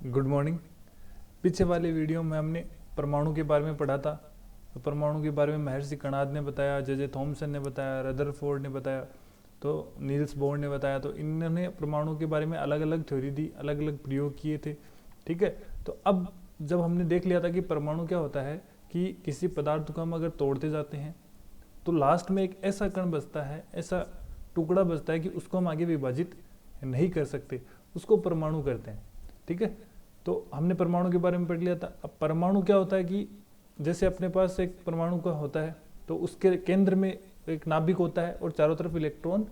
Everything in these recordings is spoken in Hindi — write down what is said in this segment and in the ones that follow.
Good morning. पीछे वाले वीडियो में हमने परमाणु के बारे में पढ़ा था। तो परमाणु के बारे में महर्षि कणाद ने बताया, जे थॉमसन ने बताया, रदरफोर्ड ने बताया, तो नील्स बोर ने बताया। तो इन्होंने परमाणु के बारे में अलग अलग थ्योरी दी, अलग अलग प्रयोग किए थे। ठीक है, तो अब जब हमने देख लिया था कि परमाणु क्या होता है कि किसी पदार्थ को हम अगर तोड़ते जाते हैं तो लास्ट में एक ऐसा कण बचता है, ऐसा टुकड़ा बचता है कि उसको हम आगे विभाजित नहीं कर सकते, उसको परमाणु करते हैं। ठीक है, तो हमने परमाणु के बारे में पढ़ लिया था। अब परमाणु क्या होता है कि जैसे अपने पास एक परमाणु का होता है तो उसके केंद्र में एक नाभिक होता है और चारों तरफ इलेक्ट्रॉन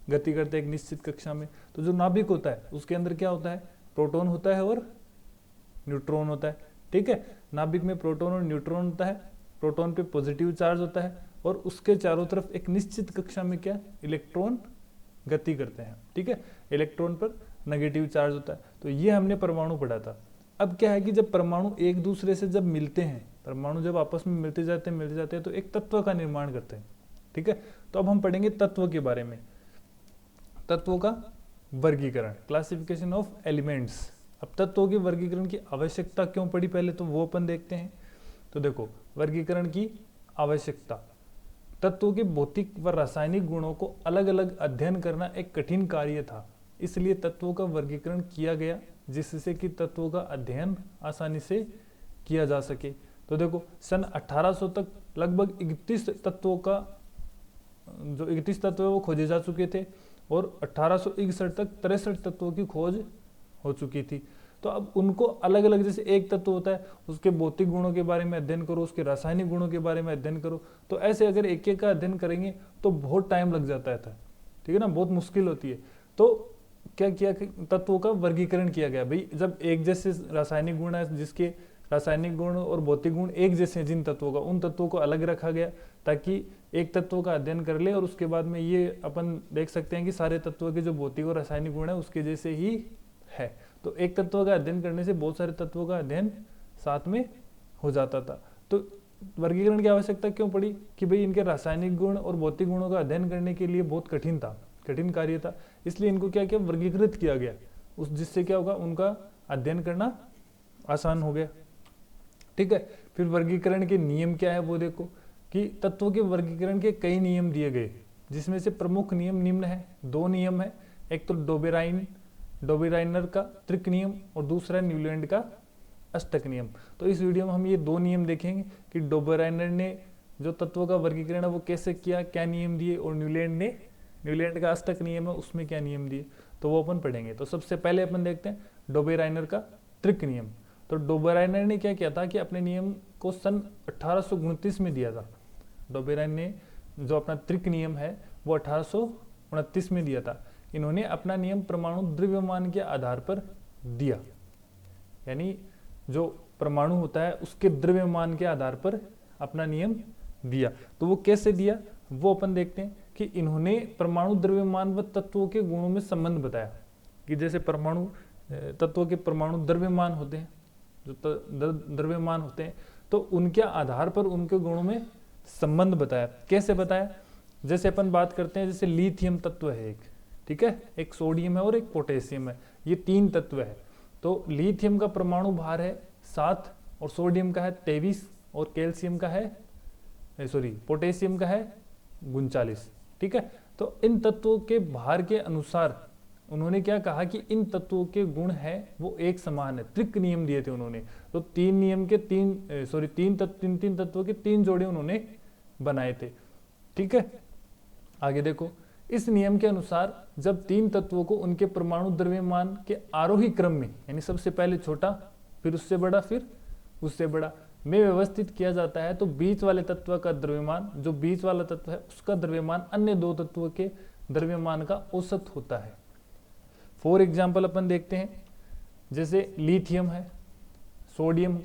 गति करते हैं एक निश्चित कक्षा में। तो जो नाभिक होता है उसके अंदर क्या होता है, प्रोटॉन होता है और न्यूट्रॉन होता है। ठीक है, नाभिक में प्रोटॉन और न्यूट्रॉन होता है। प्रोटॉन पे पॉजिटिव चार्ज होता है और उसके चारों तरफ एक निश्चित कक्षा में क्या, इलेक्ट्रॉन गति करते हैं। ठीक है, इलेक्ट्रॉन पर नेगेटिव चार्ज होता है। तो ये हमने परमाणु पढ़ा था। अब क्या है कि जब परमाणु एक दूसरे से जब मिलते हैं, परमाणु जब आपस में मिलते जाते हैं तो एक तत्व का निर्माण करते हैं। ठीक है, तो अब हम पढ़ेंगे तत्व के बारे में, तत्वों का वर्गीकरण, क्लासिफिकेशन ऑफ एलिमेंट्स। अब तत्वों के वर्गीकरण की आवश्यकता क्यों पड़ी पहले तो वो अपन देखते हैं। तो देखो, वर्गीकरण की आवश्यकता, तत्वों के भौतिक व रासायनिक गुणों को अलग अलग अध्ययन करना एक कठिन कार्य था, इसलिए तत्वों का वर्गीकरण किया गया जिससे कि तत्वों का अध्ययन आसानी से किया जा सके। तो देखो, सन 1800 तक लगभग 31 तत्वों का जो 31 तत्व है वो खोजे जा चुके थे और 1861 तक 63 तत्वों की खोज हो चुकी थी। तो अब उनको अलग अलग, जैसे एक तत्व होता है उसके भौतिक गुणों के बारे में अध्ययन करो, उसके रासायनिक गुणों के बारे में अध्ययन करो, तो ऐसे अगर एक एक का अध्ययन करेंगे तो बहुत टाइम लग जाता था। ठीक है ना, बहुत मुश्किल होती है। तो क्या किया कि तत्वों का वर्गीकरण किया गया। भाई जब एक जैसे रासायनिक गुण है, जिसके रासायनिक गुण और भौतिक गुण एक जैसे हैं जिन तत्वों का, उन तत्वों को अलग रखा गया ताकि एक तत्व का अध्ययन कर ले और उसके बाद में ये अपन देख सकते हैं कि सारे तत्वों के जो भौतिक और रासायनिक गुण है उसके जैसे ही है। तो एक तत्व का अध्ययन करने से बहुत सारे तत्वों का अध्ययन साथ में हो जाता था। तो वर्गीकरण की आवश्यकता क्यों पड़ी कि भाई इनके रासायनिक गुण और भौतिक गुणों का अध्ययन करने के लिए बहुत कठिन कार्य था, इसलिए इनको क्या किया, वर्गीकृत किया गया, उस जिससे क्या होगा, उनका अध्ययन करना आसान हो गया। ठीक है, फिर वर्गीकरण के नियम क्या है वो देखो कि तत्वों के वर्गीकरण के कई नियम दिए गए, जिसमें से प्रमुख नियम निम्न है। दो नियम है, एक तो डोबेराइनर का त्रिक नियम और दूसरा न्यूलैंड का अष्टक नियम। तो इस वीडियो में हम ये दो नियम देखेंगे कि डोबेराइनर ने जो तत्वों का वर्गीकरण है वो कैसे किया, क्या नियम दिए, और न्यूलैंड का अष्टक नियम है उसमें क्या नियम दिए, तो वो अपन पढ़ेंगे। तो सबसे पहले अपन देखते हैं डोबेराइनर का त्रिक नियम। तो डोबेराइनर ने क्या किया था कि अपने नियम को सन 1829 में दिया था। डोबेराइनर ने जो अपना त्रिक नियम है वो 1829 में दिया था। इन्होंने अपना नियम परमाणु द्रव्यमान के आधार पर दिया, यानी जो परमाणु होता है उसके द्रव्यमान के आधार पर अपना नियम दिया। तो वो कैसे दिया वो अपन देखते हैं कि इन्होंने परमाणु द्रव्यमान व तत्वों के गुणों में संबंध बताया कि जैसे परमाणु तत्वों के परमाणु द्रव्यमान होते हैं, जो द्रव्यमान होते हैं तो उनके आधार पर उनके गुणों में संबंध बताया। कैसे बताया, जैसे अपन बात करते हैं, जैसे लिथियम तत्व है एक, ठीक है, एक सोडियम है और एक पोटेशियम है, ये तीन तत्व है। तो लिथियम का परमाणु भार है 7 और सोडियम का है 23 और कैल्शियम का है पोटेशियम का है 39। ठीक है, तो इन तत्वों के भार के अनुसार उन्होंने क्या कहा कि इन तत्वों के गुण है वो एक समान है, त्रिक नियम दिए थे उन्होंने। तो तीन तत्वों के तीन जोड़े उन्होंने बनाए थे। ठीक है, आगे देखो, इस नियम के अनुसार जब तीन तत्वों को उनके परमाणु द्रव्यमान के आरोही क्रम में, यानी सबसे पहले छोटा फिर उससे बड़ा फिर उससे बड़ा में व्यवस्थित किया जाता है तो बीच वाले तत्व का द्रव्यमान, जो बीच वाला तत्व है उसका द्रव्यमान अन्य दो तत्वों के द्रव्यमान का औसत होता है। फॉर एग्जाम्पल अपन देखते हैं, जैसे लिथियम है, सोडियम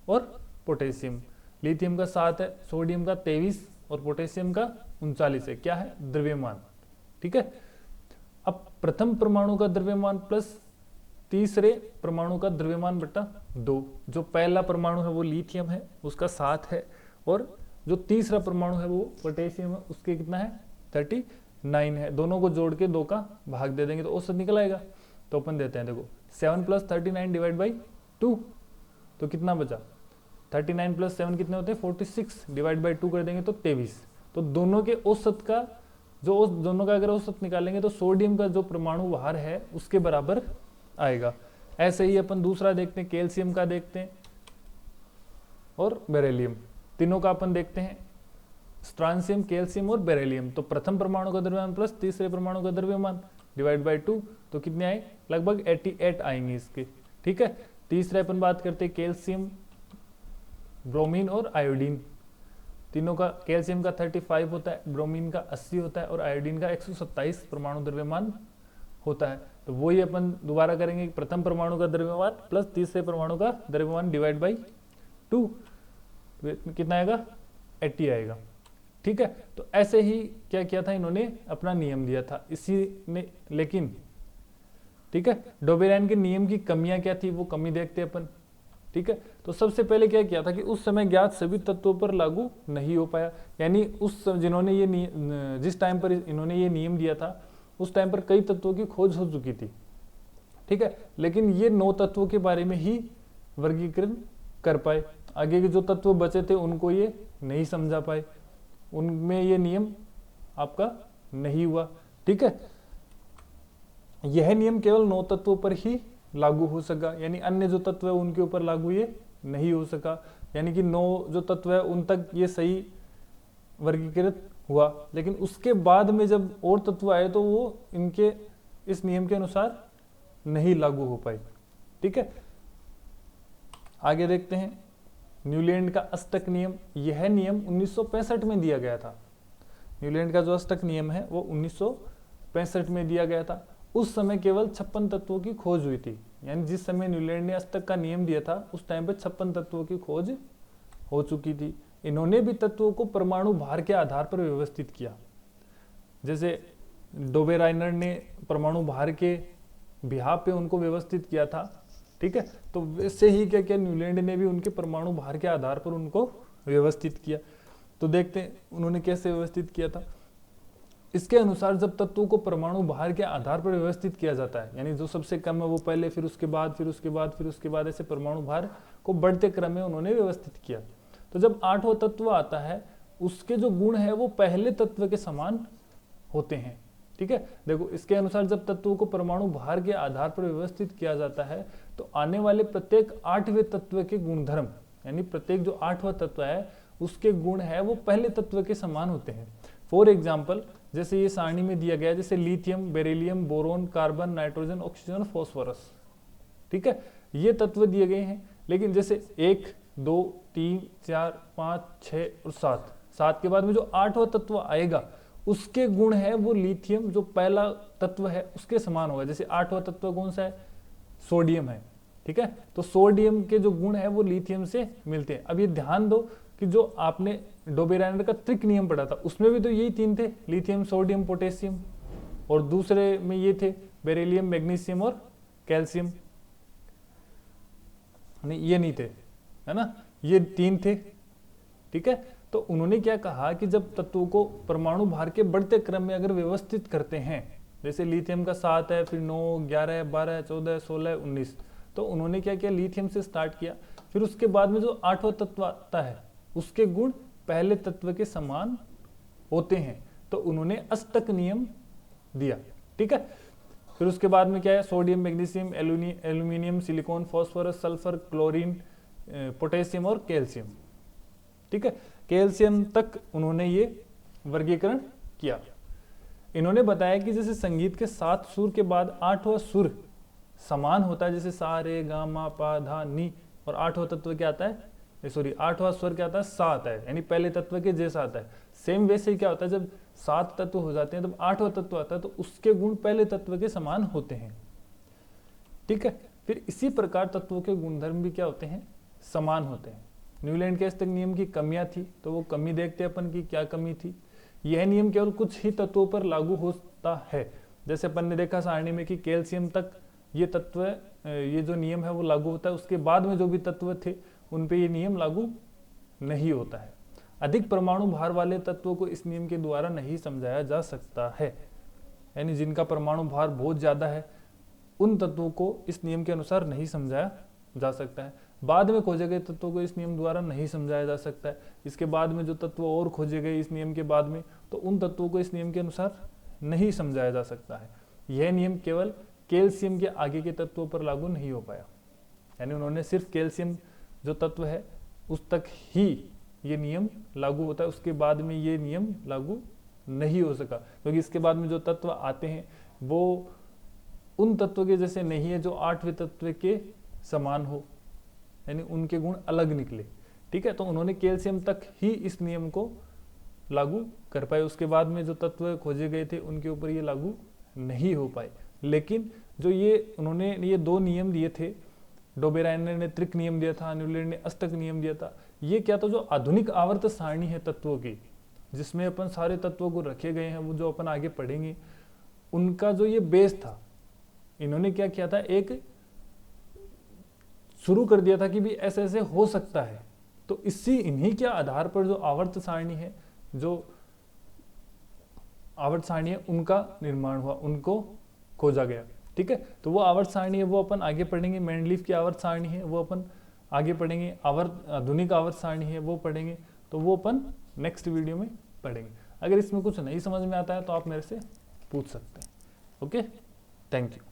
और पोटेशियम। लिथियम का 7 है, सोडियम का 23 और पोटेशियम का 39 है, क्या है, द्रव्यमान। ठीक है, अब प्रथम परमाणु का द्रव्यमान प्लस तीसरे परमाणु का द्रव्यमान बटा 2, जो पहला परमाणु है वो लिथियम है उसका 7 है और जो तीसरा परमाणु है वो पोटेशियम है उसके कितना है 39 है। दोनों को जोड़ के 2 का भाग दे देंगे तो औसत निकल आएगा। तो तो अपन देते हैं, देखो 7 + 39 डिवाइड बाई 2, तो कितना बचा, 39 + 7 कितने होते हैं 46, डिवाइड बाई 2 कर देंगे तो 23। तो दोनों के औसत का दोनों का अगर औसत निकालेंगे तो सोडियम का जो परमाणु भार है उसके बराबर आएगा। ऐसे ही अपन दूसरा देखते हैं, कैल्शियम का देखते हैं और बेरिलियम, तीनों का अपन देखते हैं, स्ट्रांसियम, कैल्शियम और बेरिलियम। तो प्रथम परमाणु का द्रव्यमान प्लस तीसरे परमाणु का द्रव्यमान डिवाइड बाई 2, तो कितने आए, लगभग 88 आएंगे इसके। ठीक है, तीसरे अपन बात करते हैं कैल्शियम, ब्रोमीन और आयोडीन। तीनों का, कैल्शियम का 35 होता है, ब्रोमीन का 80 होता है और आयोडीन का 127 परमाणु द्रव्यमान होता है। तो वही अपन दोबारा करेंगे, प्रथम परमाणु का द्रव्यमान प्लस तीसरे परमाणु का द्रव्यमान डिवाइड बाई 2, कितना आएगा, 80 आएगा। ठीक है, तो ऐसे ही क्या किया था इन्होंने, अपना नियम दिया था इसी ने। लेकिन ठीक है, डोबेराइन के नियम की कमियां क्या थी, वो कमी देखते हैं अपन। ठीक है, तो सबसे पहले क्या किया था कि उस समय ज्ञात सभी तत्वों पर लागू नहीं हो पाया, यानी जिन्होंने ये जिस टाइम पर इन्होंने ये नियम दिया था उस टाइम पर कई तत्वों की खोज हो चुकी थी। ठीक है, लेकिन ये 9 तत्वों के बारे में ही वर्गीकरण कर पाए, आगे के जो तत्व बचे थे उनको ये नहीं समझा पाए, उनमें ये नियम आपका नहीं हुआ। ठीक है, यह नियम केवल 9 तत्वों पर ही लागू हो सका, यानी अन्य जो तत्व है उनके ऊपर लागू ये नहीं हो सका, यानी कि 9 जो तत्व है उन तक ये सही वर्गीकृत हुआ। लेकिन उसके बाद में जब और तत्व आए तो वो इनके इस नियम के अनुसार नहीं लागू हो पाए। ठीक है, आगे देखते हैं न्यूलैंड का अष्टक नियम। यह नियम 1965 में दिया गया था। न्यूलैंड का जो अष्टक नियम है वो 1965 में दिया गया था। उस समय केवल 56 तत्वों की खोज हुई थी, यानी जिस समय न्यूलैंड ने अष्टक का नियम दिया था उस टाइम पे 56 तत्वों की खोज हो चुकी थी। इन्होंने भी तत्वों को परमाणु भार के आधार पर व्यवस्थित किया, जैसे डोबेराइनर ने परमाणु भार के बिहाफ पे उनको व्यवस्थित किया था। ठीक है, तो वैसे ही क्या किया न्यूलैंड ने भी उनके परमाणु भार के आधार पर उनको व्यवस्थित किया। तो देखते हैं उन्होंने कैसे व्यवस्थित किया था। इसके अनुसार जब तत्वों को परमाणु भार के आधार पर व्यवस्थित किया जाता है, यानी जो सबसे कम है वो पहले, फिर उसके बाद, फिर उसके बाद, फिर उसके बाद, ऐसे परमाणु भार को बढ़ते क्रम में उन्होंने व्यवस्थित किया। तो जब 8वां तत्व आता है उसके जो गुण है वो पहले तत्व के समान होते हैं। ठीक है, देखो इसके अनुसार जब तत्वों को परमाणु भार के आधार पर व्यवस्थित किया जाता है तो आने वाले प्रत्येक 8वें तत्व के गुणधर्म, यानी प्रत्येक जो 8वां तत्व है उसके गुण है वो पहले तत्व के समान होते हैं। फॉर एग्जाम्पल, जैसे ये सारणी में दिया गया है, जैसे lithium, beryllium, boron, carbon, nitrogen, oxygen और फॉस्फोरस। ठीक है, ये तत्व दिए गए हैं। लेकिन जैसे 1, 2, 3, 4, 5, 6 और 7 के बाद में जो 8वां तत्व आएगा उसके गुण है वो लिथियम जो पहला तत्व है उसके समान होगा। जैसे 8वां तत्व कौन सा है, सोडियम है। ठीक है, तो सोडियम के जो गुण है वो लिथियम से मिलते हैं। अब ये ध्यान दो कि जो आपने डोबेराइनर का त्रिक नियम पढ़ा था उसमें भी तो यही 3 थे, लिथियम, सोडियम, पोटेशियम, और दूसरे में ये थे बेरिलियम, मैग्नीशियम और कैल्शियम। नहीं, ये नहीं थे, है ना, ये 3 थे। ठीक है, तो उन्होंने क्या कहा कि जब तत्वों को परमाणु भार के बढ़ते क्रम में अगर व्यवस्थित करते हैं, जैसे लिथियम का 7 है, फिर 9, 11, 12, 14, 16, 19, तो उन्होंने क्या किया, लिथियम से स्टार्ट किया। फिर उसके बाद में जो 8वां तत्व आता है उसके गुण पहले तत्व के समान होते हैं, तो उन्होंने अष्टक नियम दिया। ठीक है, फिर उसके बाद में क्या है, sodium, magnesium, aluminium, silicon, phosphorus, sulphur, chlorine, potassium और कैल्शियम। ठीक है, कैल्शियम तक उन्होंने ये वर्गीकरण किया। इन्होंने बताया कि जैसे संगीत के 7 सुर के बाद 8वां सुर समान होता है, जैसे सा रे गा मा पा धा नी, और 8वां तत्व क्या आता है, 8वां स्वर क्या आता है, 7 है, यानी पहले तत्व के जैसा आता है। सेम वैसे ही क्या होता है, जब 7 तत्व हो जाते हैं तब 8वां तत्व आता है तो उसके गुण पहले तत्व के समान होते हैं। ठीक है, फिर इसी प्रकार तत्वों के गुणधर्म भी क्या होते हैं, समान होते हैं। न्यूलैंड के अष्टक नियम की कमियां थी, तो वो कमी देखते हैं अपन की क्या कमी थी। यह नियम केवल कुछ ही तत्वों पर लागू होता है, जैसे अपन ने देखा सारणी में कि कैल्शियम तक ये तत्व, ये जो नियम है वो लागू होता है, उसके बाद में जो भी तत्व थे उन पे ये नियम लागू नहीं होता है। अधिक परमाणु भार वाले तत्वों को इस नियम के द्वारा नहीं समझाया जा सकता है, यानी जिनका परमाणु भार बहुत ज्यादा है उन तत्वों को इस नियम के अनुसार नहीं समझाया जा सकता है। बाद में खोजे गए तत्वों को इस नियम द्वारा नहीं समझाया जा सकता है। इसके बाद में जो तत्व और खोजे गए इस नियम के बाद में, तो उन तत्वों को इस नियम के अनुसार नहीं समझाया जा सकता है। यह नियम केवल कैल्शियम के आगे के तत्वों पर लागू नहीं हो पाया, यानी उन्होंने सिर्फ कैल्शियम जो तत्व है उस तक ही ये नियम लागू होता है, उसके बाद में ये नियम लागू नहीं हो सका, क्योंकि इसके बाद में जो तत्व आते हैं वो उन तत्व के जैसे नहीं है जो 8वें तत्व के समान हो, यानी उनके गुण अलग निकले। ठीक है, तो उन्होंने कैल्शियम तक ही इस नियम को लागू कर पाए, उसके बाद में जो तत्व खोजे गए थे उनके ऊपर ये लागू नहीं हो पाए। लेकिन जो ये उन्होंने ये 2 नियम दिए थे, डोबेरायनर ने त्रिक नियम दिया था, न्यूलैंड ने अष्टक नियम दिया था, ये क्या था, जो आधुनिक आवर्त सारणी है तत्वों की, जिसमें अपन सारे तत्वों को रखे गए हैं, वो जो अपन आगे पढ़ेंगे, उनका जो ये बेस था, इन्होंने क्या किया था, एक शुरू कर दिया था कि भी ऐसे ऐसे हो सकता है। तो इन्हीं के आधार पर जो आवर्त सारणी है, जो आवर्त सारणी है, उनका निर्माण हुआ, उनको खोजा गया। ठीक है, तो वो आवर्त सारणी है वो अपन आगे पढ़ेंगे। मेंडलीफ की आवर्त सारणी है वो अपन आगे पढ़ेंगे। आधुनिक आवर्त सारणी है वो पढ़ेंगे, तो वो अपन नेक्स्ट वीडियो में पढ़ेंगे। अगर इसमें कुछ नहीं समझ में आता है तो आप मेरे से पूछ सकते हैं। Okay, thank you.